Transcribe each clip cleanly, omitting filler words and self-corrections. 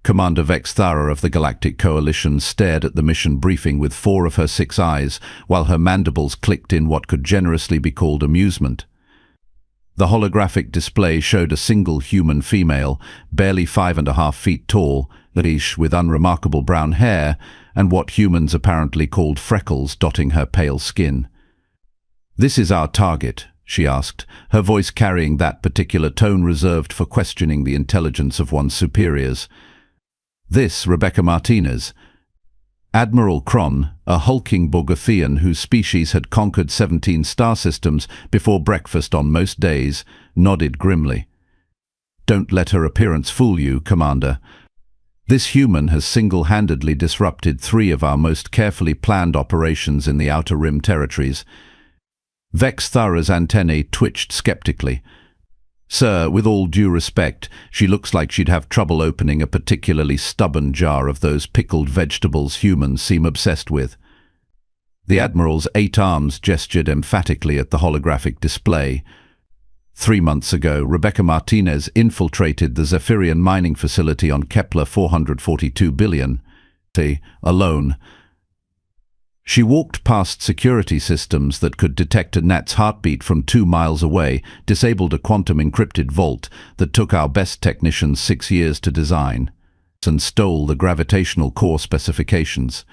Commander Vexthara of the Galactic Coalition stared at the mission briefing with 4 of her 6 eyes, while her mandibles clicked in what could generously be called amusement. The holographic display showed a single human female, barely 5.5 feet tall, with unremarkable brown hair and what humans apparently called freckles dotting her pale skin. "This is our target," she asked, her voice carrying that particular tone reserved for questioning the intelligence of one's superiors. "This, Rebecca Martinez." Admiral Kron, a hulking Borgothian whose species had conquered 17 star systems before breakfast on most days, nodded grimly. "Don't let her appearance fool you, Commander. This human has single-handedly disrupted 3 of our most carefully planned operations in the Outer Rim territories." Vexthara's antennae twitched skeptically. "Sir, with all due respect, she looks like she'd have trouble opening a particularly stubborn jar of those pickled vegetables humans seem obsessed with." The Admiral's 8 arms gestured emphatically at the holographic display. 3 months ago, Rebecca Martinez infiltrated the Zephyrian mining facility on Kepler 442 billion, alone. She walked past security systems that could detect a gnat's heartbeat from 2 miles away, disabled a quantum-encrypted vault that took our best technicians 6 years to design, and stole the gravitational core specifications.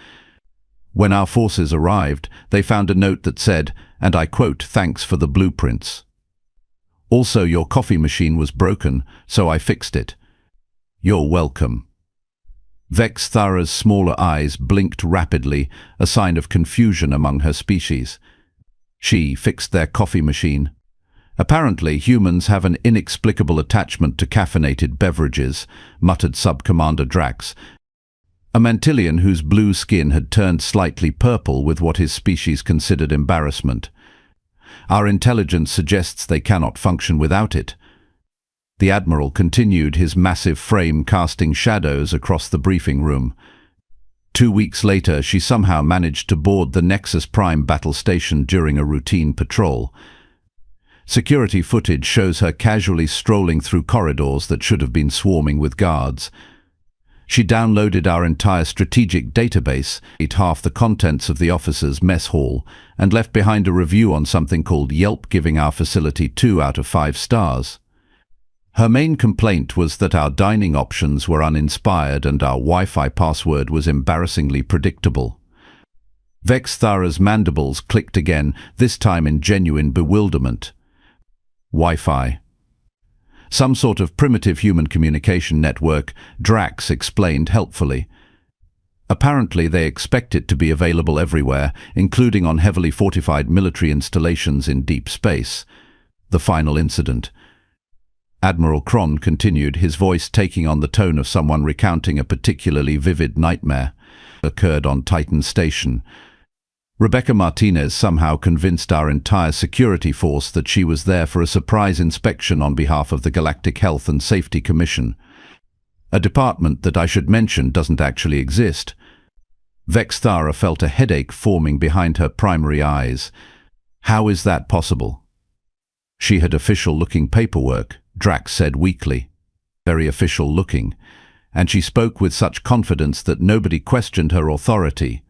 When our forces arrived, they found a note that said, and I quote, "Thanks for the blueprints. Also, your coffee machine was broken, so I fixed it. You're welcome." Vexthara's smaller eyes blinked rapidly, a sign of confusion among her species. She fixed their coffee machine. "Apparently, humans have an inexplicable attachment to caffeinated beverages," muttered Sub-Commander Drax, a Mantilian whose blue skin had turned slightly purple with what his species considered embarrassment. "Our intelligence suggests they cannot function without it." The Admiral continued, his massive frame casting shadows across the briefing room. 2 weeks later, she somehow managed to board the Nexus Prime battle station during a routine patrol. Security footage shows her casually strolling through corridors that should have been swarming with guards. She downloaded our entire strategic database, ate half the contents of the officers' mess hall, and left behind a review on something called Yelp, giving our facility 2 out of 5 stars. Her main complaint was that our dining options were uninspired and our Wi-Fi password was embarrassingly predictable. Vexthara's mandibles clicked again, this time in genuine bewilderment. Wi-Fi. Some sort of primitive human communication network, Drax explained helpfully. Apparently they expect it to be available everywhere, including on heavily fortified military installations in deep space. The final incident. Admiral Kron continued, his voice taking on the tone of someone recounting a particularly vivid nightmare, occurred on Titan Station. Rebecca Martinez somehow convinced our entire security force that she was there for a surprise inspection on behalf of the Galactic Health and Safety Commission, a department that I should mention doesn't actually exist. Vexthara felt a headache forming behind her primary eyes. How is that possible? She had official-looking paperwork, Drax said weakly. Very official-looking. And she spoke with such confidence that nobody questioned her authority.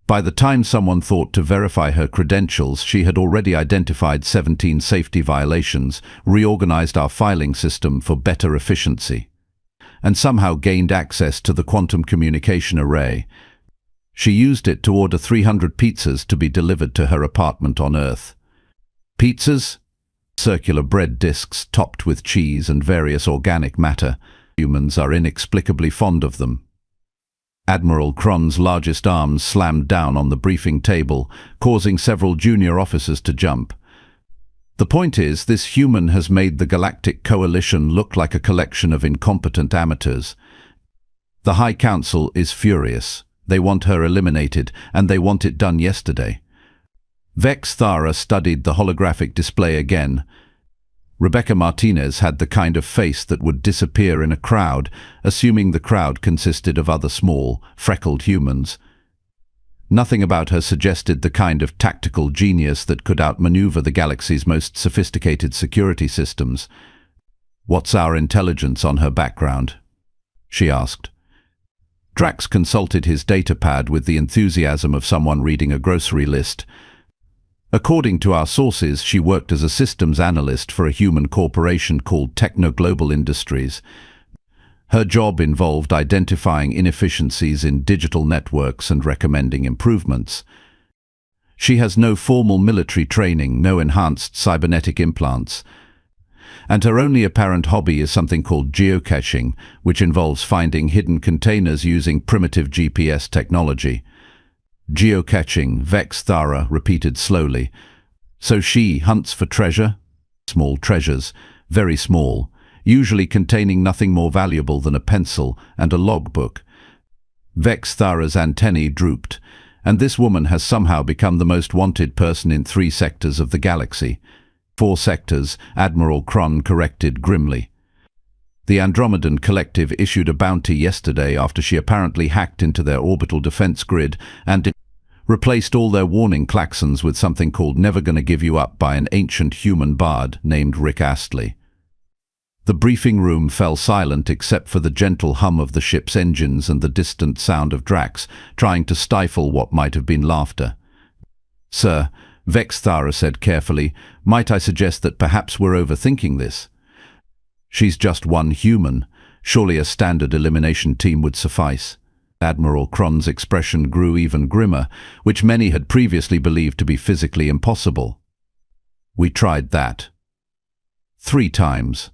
By the time someone thought to verify her credentials, she had already identified 17 safety violations, reorganized our filing system for better efficiency, and somehow gained access to the quantum communication array. She used it to order 300 pizzas to be delivered to her apartment on Earth. Pizzas? Circular bread discs topped with cheese and various organic matter. Humans are inexplicably fond of them. Admiral Kron's largest arms slammed down on the briefing table, causing several junior officers to jump. The point is, this human has made the Galactic Coalition look like a collection of incompetent amateurs. The High Council is furious. They want her eliminated, and they want it done yesterday. Vexthara studied the holographic display again. Rebecca Martinez had the kind of face that would disappear in a crowd, assuming the crowd consisted of other small, freckled humans. Nothing about her suggested the kind of tactical genius that could outmaneuver the galaxy's most sophisticated security systems. What's our intelligence on her background? she asked. Drax consulted his datapad with the enthusiasm of someone reading a grocery list. According to our sources, she worked as a systems analyst for a human corporation called Techno-Global Industries. Her job involved identifying inefficiencies in digital networks and recommending improvements. She has no formal military training, no enhanced cybernetic implants, and her only apparent hobby is something called geocaching, which involves finding hidden containers using primitive GPS technology. Geocaching, Vex Thara repeated slowly. So she hunts for treasure? Small treasures, very small, usually containing nothing more valuable than a pencil and a logbook. Vex Thara's antennae drooped, and this woman has somehow become the most wanted person in 3 sectors of the galaxy. 4 sectors, Admiral Kron corrected grimly. The Andromedan Collective issued a bounty yesterday after she apparently hacked into their orbital defense grid and replaced all their warning klaxons with something called "Never Gonna Give You Up" by an ancient human bard named Rick Astley. The briefing room fell silent except for the gentle hum of the ship's engines and the distant sound of Drax trying to stifle what might have been laughter. "Sir," Vex Thara said carefully, "might I suggest that perhaps we're overthinking this? She's just one human. Surely a standard elimination team would suffice." Admiral Kron's expression grew even grimmer, which many had previously believed to be physically impossible. "We tried that 3 times.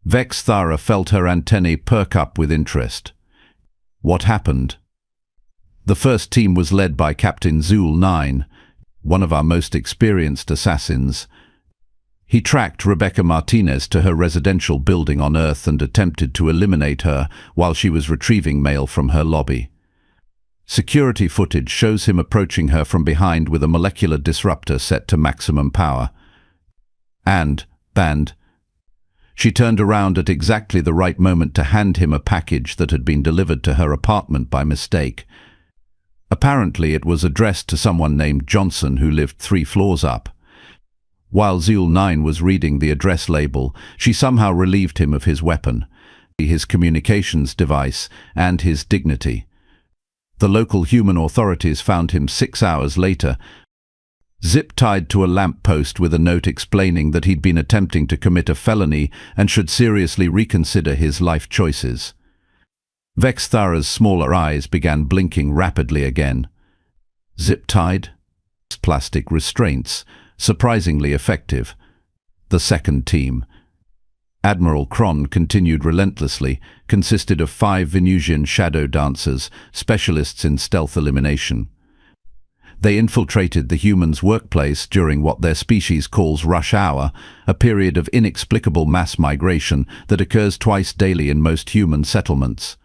Vex Thara felt her antennae perk up with interest. "What happened?" "The first team was led by Captain Zool 9, one of our most experienced assassins. He tracked Rebecca Martinez to her residential building on Earth and attempted to eliminate her while she was retrieving mail from her lobby. Security footage shows him approaching her from behind with a molecular disruptor set to maximum power. And, she turned around at exactly the right moment to hand him a package that had been delivered to her apartment by mistake. Apparently it was addressed to someone named Johnson who lived 3 floors up. While Zool 9 was reading the address label, she somehow relieved him of his weapon, his communications device, and his dignity. The local human authorities found him 6 hours later, zip-tied to a lamp-post with a note explaining that he'd been attempting to commit a felony and should seriously reconsider his life choices. Vex Thara's smaller eyes began blinking rapidly again. Zip-tied? Plastic restraints, surprisingly effective. The second team, Admiral Kron continued relentlessly, consisted of 5 Venusian shadow dancers, specialists in stealth elimination. They infiltrated the humans' workplace during what their species calls rush hour, a period of inexplicable mass migration that occurs twice daily in most human settlements.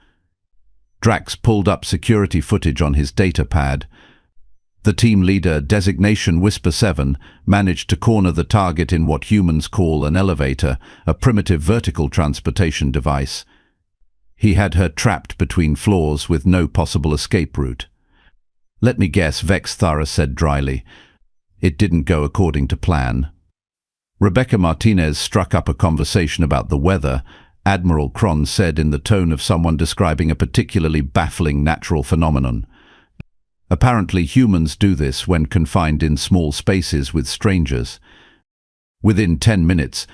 Drax pulled up security footage on his datapad. The team leader, designation Whisper 7, managed to corner the target in what humans call an elevator, a primitive vertical transportation device. He had her trapped between floors with no possible escape route. "Let me guess," Vex Thara said dryly. "It didn't go according to plan." Rebecca Martinez struck up a conversation about the weather, Admiral Kron said in the tone of someone describing a particularly baffling natural phenomenon. Apparently humans do this when confined in small spaces with strangers. Within 10 minutes,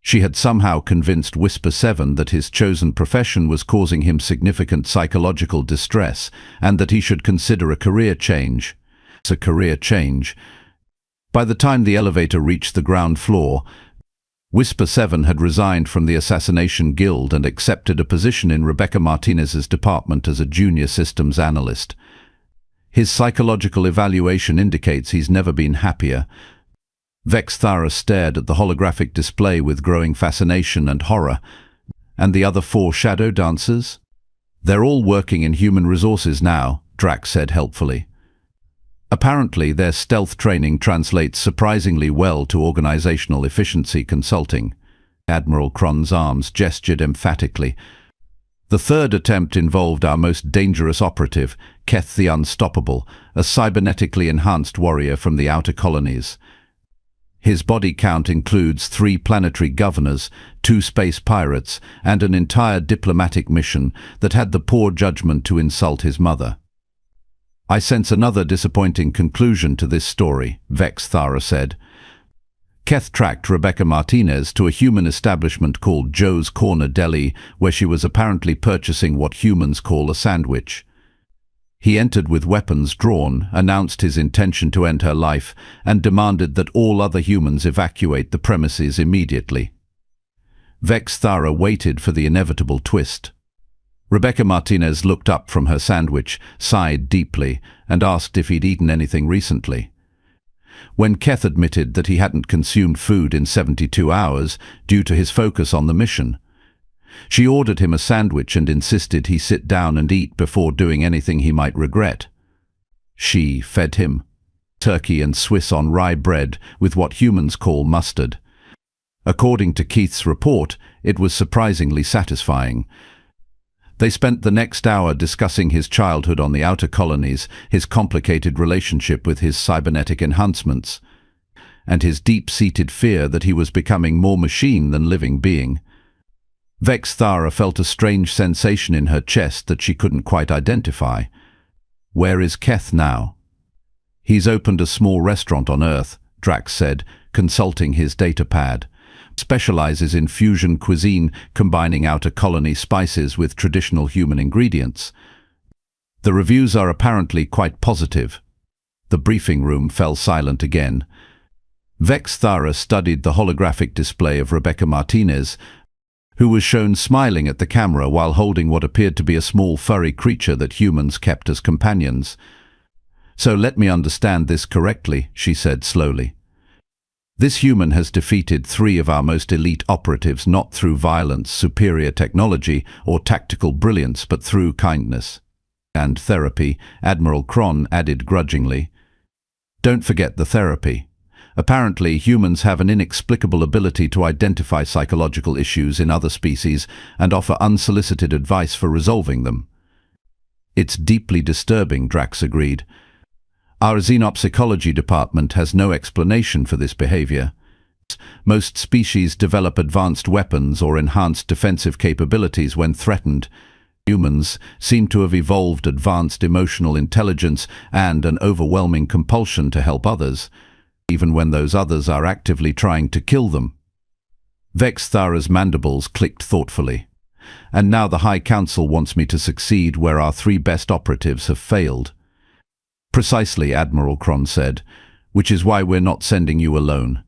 she had somehow convinced Whisper 7 that his chosen profession was causing him significant psychological distress and that he should consider a career change. By the time the elevator reached the ground floor, Whisper 7 had resigned from the Assassination Guild and accepted a position in Rebecca Martinez's department as a junior systems analyst. His psychological evaluation indicates he's never been happier. Vex Thara stared at the holographic display with growing fascination and horror. "And the other 4 shadow dancers?" "They're all working in human resources now," Drax said helpfully. "Apparently their stealth training translates surprisingly well to organizational efficiency consulting." Admiral Kron's arms gestured emphatically. "The third attempt involved our most dangerous operative, Keth the Unstoppable, a cybernetically enhanced warrior from the outer colonies. His body count includes 3 planetary governors, 2 space pirates, and an entire diplomatic mission that had the poor judgment to insult his mother. I sense another disappointing conclusion to this story, Vex Thara said. Keth tracked Rebecca Martinez to a human establishment called Joe's Corner Deli, where she was apparently purchasing what humans call a sandwich. He entered with weapons drawn, announced his intention to end her life, and demanded that all other humans evacuate the premises immediately. Vex Thara waited for the inevitable twist. Rebecca Martinez looked up from her sandwich, sighed deeply, and asked if he'd eaten anything recently. When Keth admitted that he hadn't consumed food in 72 hours due to his focus on the mission, she ordered him a sandwich and insisted he sit down and eat before doing anything he might regret. She fed him turkey and Swiss on rye bread with what humans call mustard. According to Keith's report, it was surprisingly satisfying. They spent the next hour discussing his childhood on the outer colonies, his complicated relationship with his cybernetic enhancements, and his deep-seated fear that he was becoming more machine than living being. Vex Thara felt a strange sensation in her chest that she couldn't quite identify. Where is Keth now? He's opened a small restaurant on Earth, Drax said, consulting his data pad. Specializes in fusion cuisine, combining outer colony spices with traditional human ingredients. The reviews are apparently quite positive. The briefing room fell silent again. Vex Thara studied the holographic display of Rebecca Martinez, who was shown smiling at the camera while holding what appeared to be a small furry creature that humans kept as companions. "So let me understand this correctly," she said slowly. "This human has defeated 3 of our most elite operatives not through violence, superior technology, or tactical brilliance, but through kindness and therapy," Admiral Kron added grudgingly. "Don't forget the therapy. Apparently, humans have an inexplicable ability to identify psychological issues in other species and offer unsolicited advice for resolving them." "It's deeply disturbing," Drax agreed. "Our xenopsychology department has no explanation for this behavior. Most species develop advanced weapons or enhanced defensive capabilities when threatened. Humans seem to have evolved advanced emotional intelligence and an overwhelming compulsion to help others, even when those others are actively trying to kill them." Vex Thara's mandibles clicked thoughtfully. "And now the High Council wants me to succeed where our 3 best operatives have failed." "Precisely," Admiral Kron said, "which is why we're not sending you alone."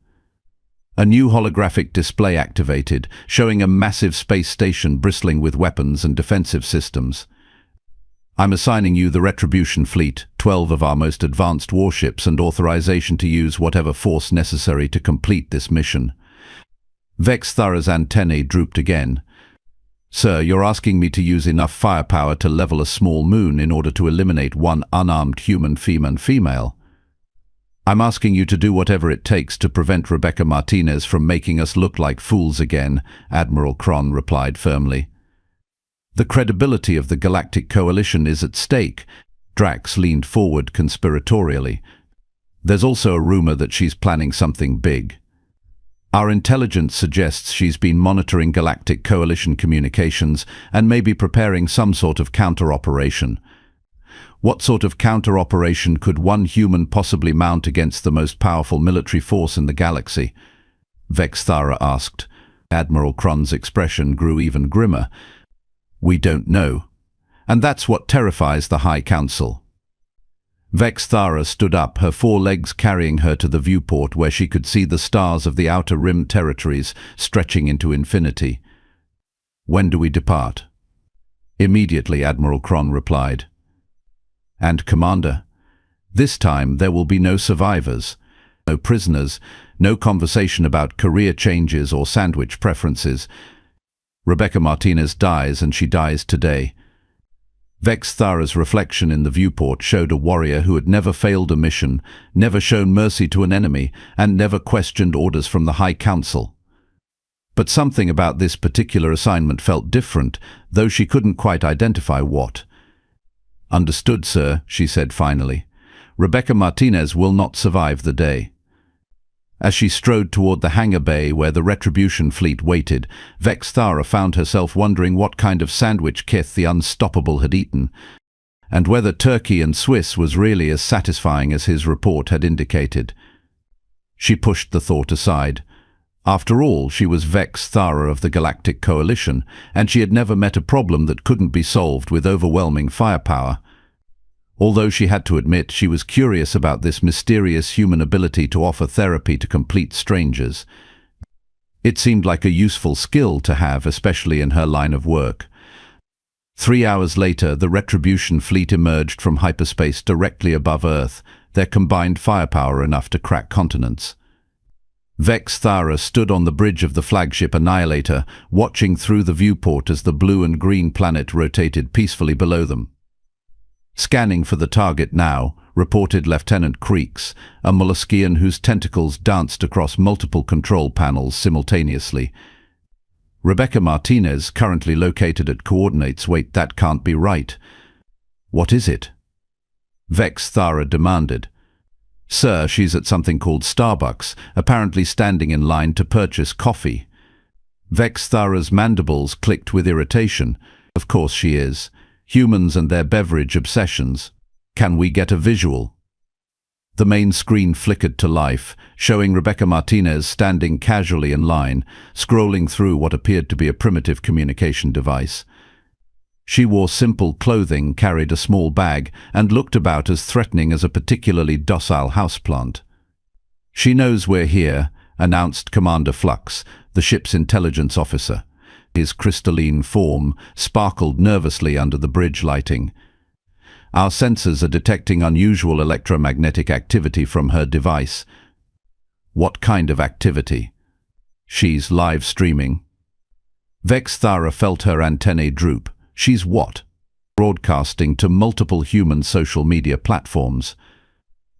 A new holographic display activated, showing a massive space station bristling with weapons and defensive systems. "I'm assigning you the Retribution Fleet, 12 of our most advanced warships, and authorization to use whatever force necessary to complete this mission." Vex Thara's antennae drooped again. "Sir, you're asking me to use enough firepower to level a small moon in order to eliminate 1 unarmed human female. I'm asking you to do whatever it takes to prevent Rebecca Martinez from making us look like fools again," Admiral Kron replied firmly. "The credibility of the Galactic Coalition is at stake." Drax leaned forward conspiratorially. "There's also a rumor that she's planning something big. Our intelligence suggests she's been monitoring Galactic Coalition communications and may be preparing some sort of counter-operation." "What sort of counter-operation could 1 human possibly mount against the most powerful military force in the galaxy?" Vex Thara asked. Admiral Kron's expression grew even grimmer. "We don't know. And that's what terrifies the High Council." Vex Thara stood up, her 4 legs carrying her to the viewport where she could see the stars of the Outer Rim territories stretching into infinity. "When do we depart?" "Immediately," Admiral Kron replied. "And Commander, this time there will be no survivors, no prisoners, no conversation about career changes or sandwich preferences. Rebecca Martinez dies, and she dies today." Vex Thara's reflection in the viewport showed a warrior who had never failed a mission, never shown mercy to an enemy, and never questioned orders from the High Council. But something about this particular assignment felt different, though she couldn't quite identify what. "Understood, sir," she said finally. "Rebecca Martinez will not survive the day." As she strode toward the hangar bay where the Retribution fleet waited, Vex Thara found herself wondering what kind of sandwich Kith the Unstoppable had eaten, and whether turkey and Swiss was really as satisfying as his report had indicated. She pushed the thought aside. After all, she was Vex Thara of the Galactic Coalition, and she had never met a problem that couldn't be solved with overwhelming firepower. Although she had to admit she was curious about this mysterious human ability to offer therapy to complete strangers. It seemed like a useful skill to have, especially in her line of work. 3 hours later, the Retribution fleet emerged from hyperspace directly above Earth, their combined firepower enough to crack continents. Vex Thara stood on the bridge of the flagship Annihilator, watching through the viewport as the blue and green planet rotated peacefully below them. Scanning for the target now, reported Lieutenant Creeks, a molluscian whose tentacles danced across multiple control panels simultaneously. Rebecca Martinez, currently located at coordinates. Wait, that can't be right. What is it? Vex Thara demanded. Sir, she's at something called Starbucks, apparently standing in line to purchase coffee. Vex Thara's mandibles clicked with irritation. Of course she is. Humans and their beverage obsessions. Can we get a visual? The main screen flickered to life, showing Rebecca Martinez standing casually in line, scrolling through what appeared to be a primitive communication device. She wore simple clothing, carried a small bag, and looked about as threatening as a particularly docile houseplant. "She knows we're here," announced Commander Flux, the ship's intelligence officer. His crystalline form sparkled nervously under the bridge lighting. "Our sensors are detecting unusual electromagnetic activity from her device." "What kind of activity?" "She's live streaming." Vex Thara felt her antennae droop. "She's what?" "Broadcasting to multiple human social media platforms.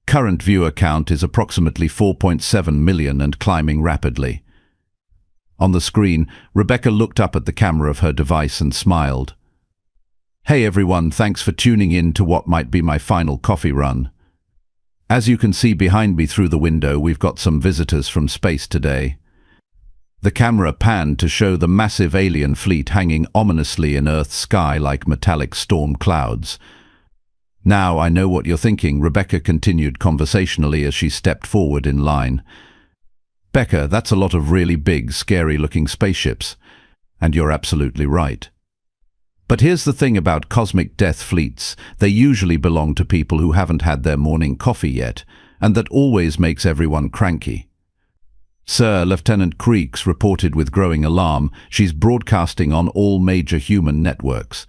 Current viewer count is approximately 4.7 million and climbing rapidly." On the screen, Rebecca looked up at the camera of her device and smiled. "Hey everyone, thanks for tuning in to what might be my final coffee run. As you can see behind me through the window, we've got some visitors from space today." The camera panned to show the massive alien fleet hanging ominously in Earth's sky like metallic storm clouds. "Now I know what you're thinking," Rebecca continued conversationally as she stepped forward in line. "Becca, that's a lot of really big, scary-looking spaceships." And you're absolutely right. But here's the thing about cosmic death fleets. They usually belong to people who haven't had their morning coffee yet, and that always makes everyone cranky. "Sir," Lieutenant Creeks reported with growing alarm, "she's broadcasting on all major human networks.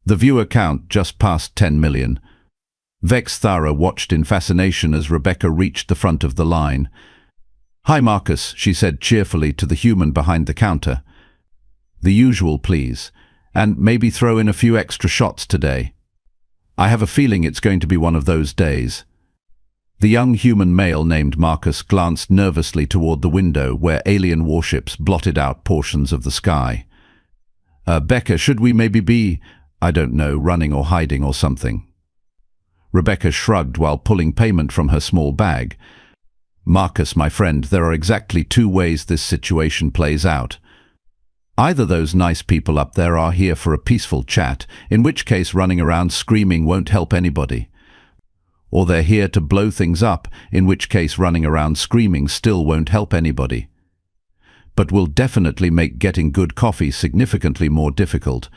The viewer count just passed 10 million. Vex Thara watched in fascination as Rebecca reached the front of the line. "Hi Marcus," she said cheerfully to the human behind the counter. "The usual, please. And maybe throw in a few extra shots today. I have a feeling it's going to be one of those days." The young human male named Marcus glanced nervously toward the window where alien warships blotted out portions of the sky. "Becca, should we maybe be, I don't know, running or hiding or something?" Rebecca shrugged while pulling payment from her small bag. "Marcus, my friend, there are exactly two ways this situation plays out. Either those nice people up there are here for a peaceful chat, in which case running around screaming won't help anybody. Or they're here to blow things up, in which case running around screaming still won't help anybody. But will definitely make getting good coffee significantly more difficult."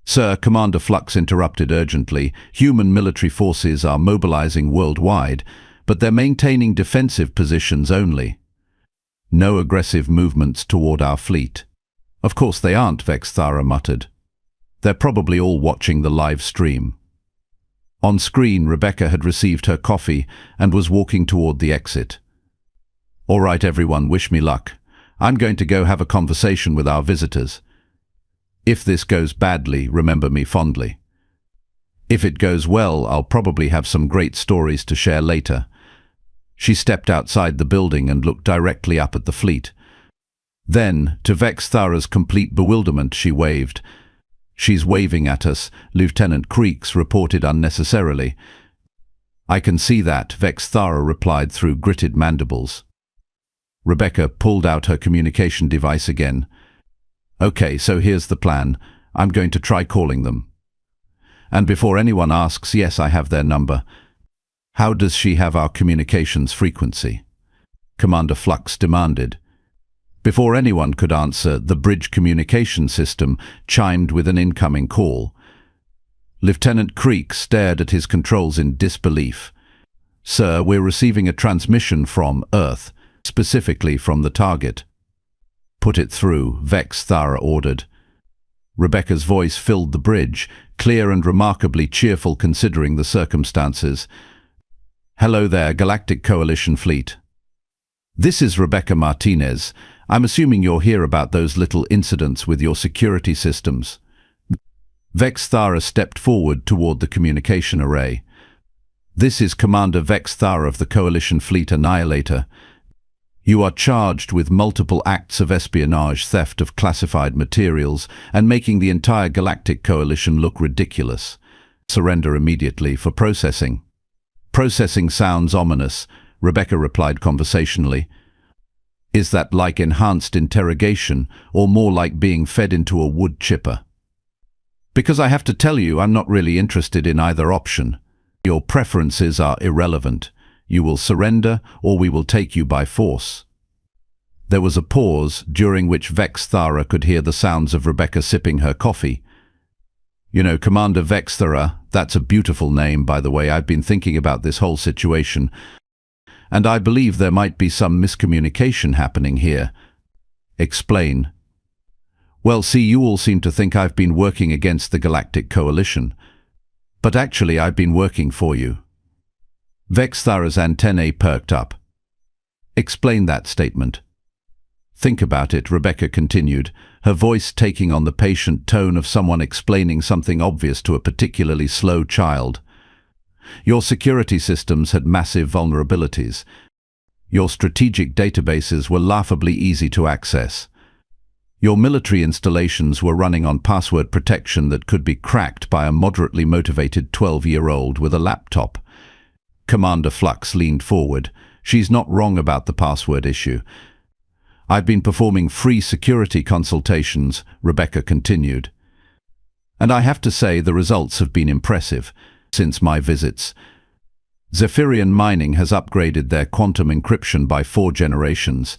"Sir," Commander Flux interrupted urgently, "human military forces are mobilizing worldwide, but they're maintaining defensive positions only. No aggressive movements toward our fleet." "Of course they aren't," Vex Thara muttered. "They're probably all watching the live stream." On screen, Rebecca had received her coffee and was walking toward the exit. "All right, everyone, wish me luck. I'm going to go have a conversation with our visitors. If this goes badly, remember me fondly. If it goes well, I'll probably have some great stories to share later." She stepped outside the building and looked directly up at the fleet. Then, to Vex Thara's complete bewilderment, she waved. "She's waving at us," Lieutenant Creeks reported unnecessarily. "I can see that," Vex Thara replied through gritted mandibles. Rebecca pulled out her communication device again. Okay, so here's the plan. I'm going to try calling them. And before anyone asks, yes, I have their number. How does she have our communications frequency? Commander Flux demanded. Before anyone could answer, the bridge communication system chimed with an incoming call. Lieutenant Creek stared at his controls in disbelief. Sir, we're receiving a transmission from Earth, specifically from the target. Put it through, Vex Thara ordered. Rebecca's voice filled the bridge, clear and remarkably cheerful considering the circumstances. Hello there, Galactic Coalition Fleet. This is Rebecca Martinez. I'm assuming you're here about those little incidents with your security systems. Vex Thara stepped forward toward the communication array. This is Commander Vex Thara of the Coalition Fleet Annihilator. You are charged with multiple acts of espionage, theft of classified materials, and making the entire Galactic Coalition look ridiculous. Surrender immediately for processing. Processing sounds ominous, Rebecca replied conversationally. Is that like enhanced interrogation, or more like being fed into a wood chipper? Because I have to tell you, I'm not really interested in either option. Your preferences are irrelevant. You will surrender, or we will take you by force. There was a pause, during which Vex Thara could hear the sounds of Rebecca sipping her coffee. You know, Commander Vex Thara, that's a beautiful name, by the way. I've been thinking about this whole situation, and I believe there might be some miscommunication happening here. Explain. Well, see, you all seem to think I've been working against the Galactic Coalition, but actually I've been working for you. Vex Thara's antennae perked up. Explain that statement. Think about it, Rebecca continued, her voice taking on the patient tone of someone explaining something obvious to a particularly slow child. Your security systems had massive vulnerabilities. Your strategic databases were laughably easy to access. Your military installations were running on password protection that could be cracked by a moderately motivated 12-year-old with a laptop. Commander Flux leaned forward. She's not wrong about the password issue. I've been performing free security consultations, Rebecca continued. And I have to say the results have been impressive since my visits. Zephyrian Mining has upgraded their quantum encryption by 4 generations.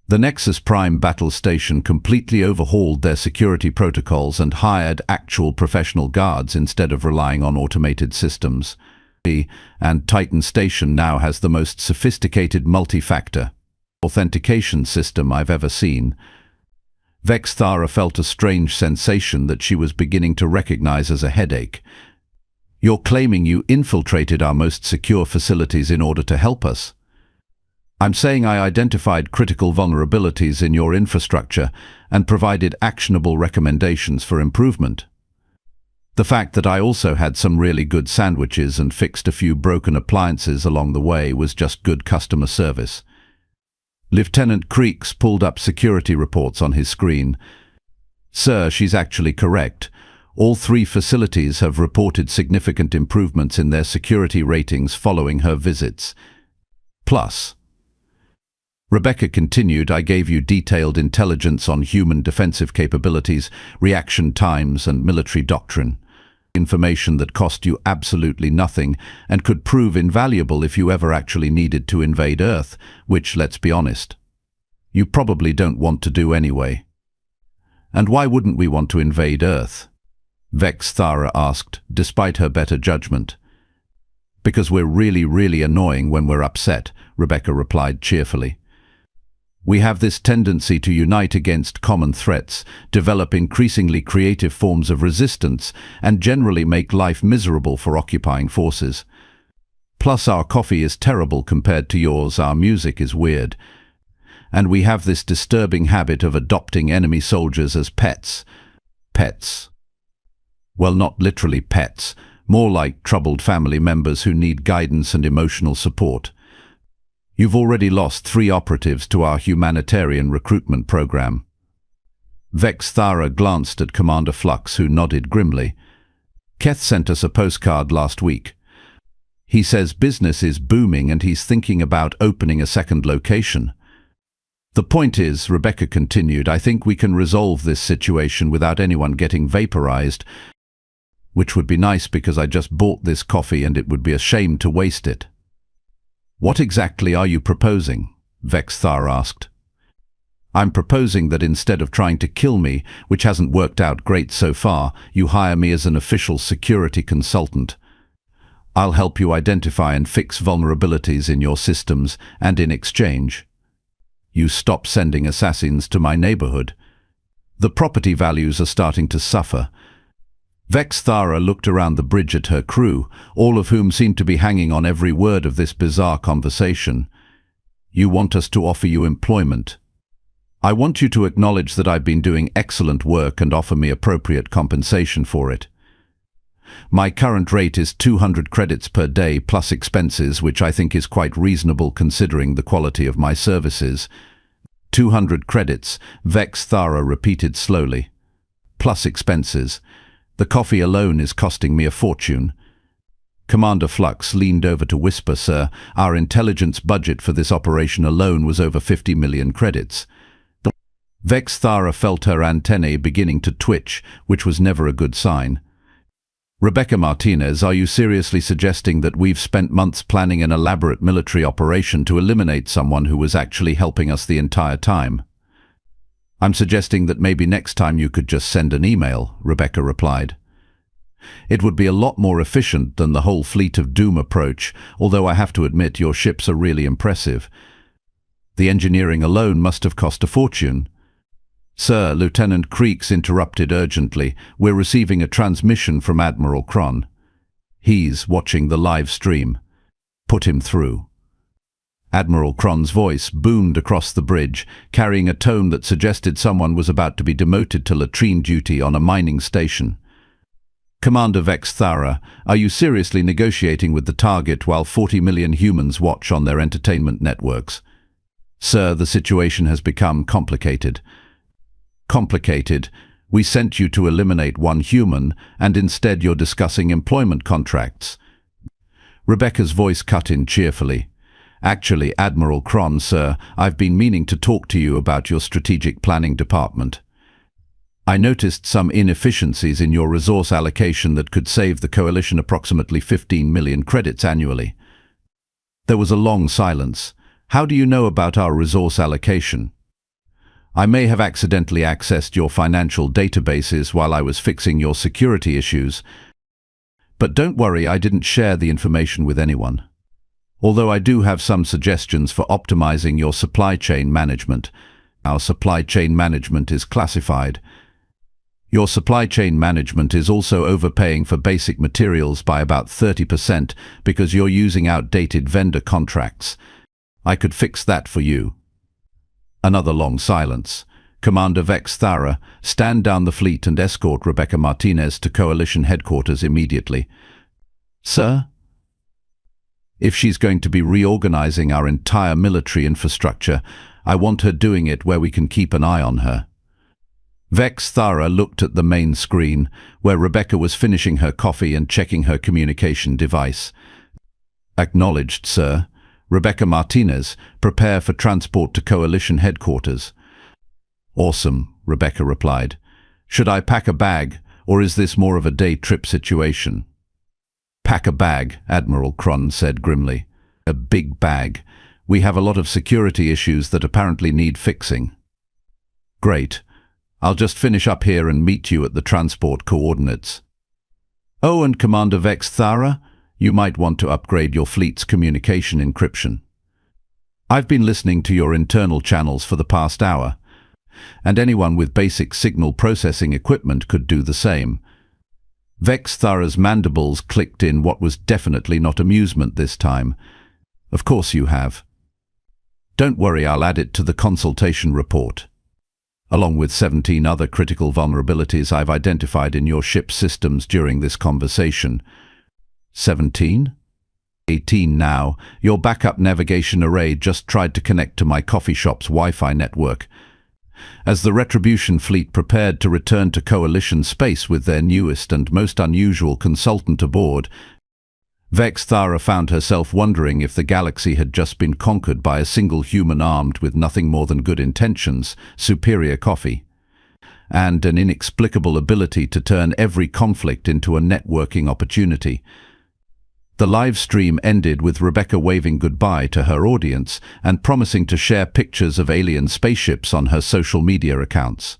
The Nexus Prime battle station completely overhauled their security protocols and hired actual professional guards instead of relying on automated systems. And Titan Station now has the most sophisticated multi-factor authentication system I've ever seen. Vex Thara felt a strange sensation that she was beginning to recognize as a headache. You're claiming you infiltrated our most secure facilities in order to help us. I'm saying I identified critical vulnerabilities in your infrastructure and provided actionable recommendations for improvement. The fact that I also had some really good sandwiches and fixed a few broken appliances along the way was just good customer service. Lieutenant Creeks pulled up security reports on his screen. Sir, she's actually correct. All 3 facilities have reported significant improvements in their security ratings following her visits. Plus, Rebecca continued, I gave you detailed intelligence on human defensive capabilities, reaction times, and military doctrine. Information that cost you absolutely nothing and could prove invaluable if you ever actually needed to invade Earth, which, let's be honest, you probably don't want to do anyway. And why wouldn't we want to invade Earth? Vex Thara asked, despite her better judgment. Because we're really annoying when we're upset, Rebecca replied cheerfully. We have this tendency to unite against common threats, develop increasingly creative forms of resistance, and generally make life miserable for occupying forces. Plus our coffee is terrible compared to yours, our music is weird. And we have this disturbing habit of adopting enemy soldiers as pets. Pets. Well, not literally pets, more like troubled family members who need guidance and emotional support. You've already lost 3 operatives to our humanitarian recruitment program. Vex Thara glanced at Commander Flux, who nodded grimly. Keth sent us a postcard last week. He says business is booming and he's thinking about opening a second location. The point is, Rebecca continued, I think we can resolve this situation without anyone getting vaporized, which would be nice because I just bought this coffee and it would be a shame to waste it. What exactly are you proposing? Vexthar asked. I'm proposing that instead of trying to kill me, which hasn't worked out great so far, you hire me as an official security consultant. I'll help you identify and fix vulnerabilities in your systems, and in exchange, you stop sending assassins to my neighborhood. The property values are starting to suffer. Vexthara looked around the bridge at her crew, all of whom seemed to be hanging on every word of this bizarre conversation. You want us to offer you employment. I want you to acknowledge that I've been doing excellent work and offer me appropriate compensation for it. My current rate is 200 credits per day plus expenses, which I think is quite reasonable considering the quality of my services. 200 credits, Vexthara repeated slowly. Plus expenses. The coffee alone is costing me a fortune. Commander Flux leaned over to whisper, Sir, our intelligence budget for this operation alone was over 50 million credits. Vexthara felt her antennae beginning to twitch, which was never a good sign. Rebecca Martinez, are you seriously suggesting that we've spent months planning an elaborate military operation to eliminate someone who was actually helping us the entire time? I'm suggesting that maybe next time you could just send an email, Rebecca replied. It would be a lot more efficient than the whole Fleet of Doom approach, although I have to admit your ships are really impressive. The engineering alone must have cost a fortune. Sir, Lieutenant Creeks interrupted urgently. We're receiving a transmission from Admiral Cron. He's watching the live stream. Put him through. Admiral Cron's voice boomed across the bridge, carrying a tone that suggested someone was about to be demoted to latrine duty on a mining station. Commander Vexthara, are you seriously negotiating with the target while 40 million humans watch on their entertainment networks? Sir, the situation has become complicated. Complicated? We sent you to eliminate one human, and instead you're discussing employment contracts. Rebecca's voice cut in cheerfully. Actually, Admiral Cron, sir, I've been meaning to talk to you about your strategic planning department. I noticed some inefficiencies in your resource allocation that could save the Coalition approximately 15 million credits annually. There was a long silence. How do you know about our resource allocation? I may have accidentally accessed your financial databases while I was fixing your security issues. But don't worry, I didn't share the information with anyone. Although I do have some suggestions for optimizing your supply chain management. Our supply chain management is classified. Your supply chain management is also overpaying for basic materials by about 30% because you're using outdated vendor contracts. I could fix that for you. Another long silence. Commander Vexthara, stand down the fleet and escort Rebecca Martinez to Coalition headquarters immediately. Sir? If she's going to be reorganizing our entire military infrastructure, I want her doing it where we can keep an eye on her. Vexthara looked at the main screen, where Rebecca was finishing her coffee and checking her communication device. Acknowledged, sir. Rebecca Martinez, prepare for transport to Coalition headquarters. Awesome, Rebecca replied. Should I pack a bag, or is this more of a day trip situation? Pack a bag, Admiral Cron said grimly. A big bag. We have a lot of security issues that apparently need fixing. Great. I'll just finish up here and meet you at the transport coordinates. Oh, and Commander Vexthara, you might want to upgrade your fleet's communication encryption. I've been listening to your internal channels for the past hour, and anyone with basic signal processing equipment could do the same. Vexthara's mandibles clicked in what was definitely not amusement this time. Of course you have. Don't worry, I'll add it to the consultation report. Along with 17 other critical vulnerabilities I've identified in your ship's systems during this conversation. 17? 18 now. Your backup navigation array just tried to connect to my coffee shop's Wi-Fi network. As the Retribution fleet prepared to return to Coalition space with their newest and most unusual consultant aboard, Vex Thara found herself wondering if the galaxy had just been conquered by a single human armed with nothing more than good intentions, superior coffee, and an inexplicable ability to turn every conflict into a networking opportunity. The live stream ended with Rebecca waving goodbye to her audience and promising to share pictures of alien spaceships on her social media accounts.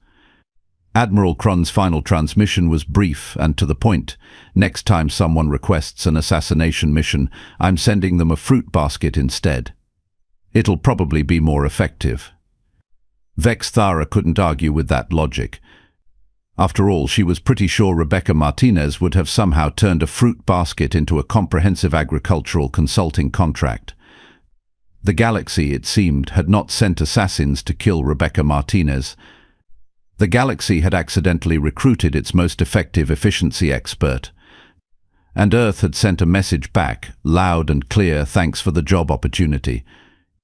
Admiral Cron's final transmission was brief and to the point. Next time someone requests an assassination mission, I'm sending them a fruit basket instead. It'll probably be more effective. Vex Thara couldn't argue with that logic. After all, she was pretty sure Rebecca Martinez would have somehow turned a fruit basket into a comprehensive agricultural consulting contract. The galaxy, it seemed, had not sent assassins to kill Rebecca Martinez. The galaxy had accidentally recruited its most effective efficiency expert. And Earth had sent a message back, loud and clear, thanks for the job opportunity.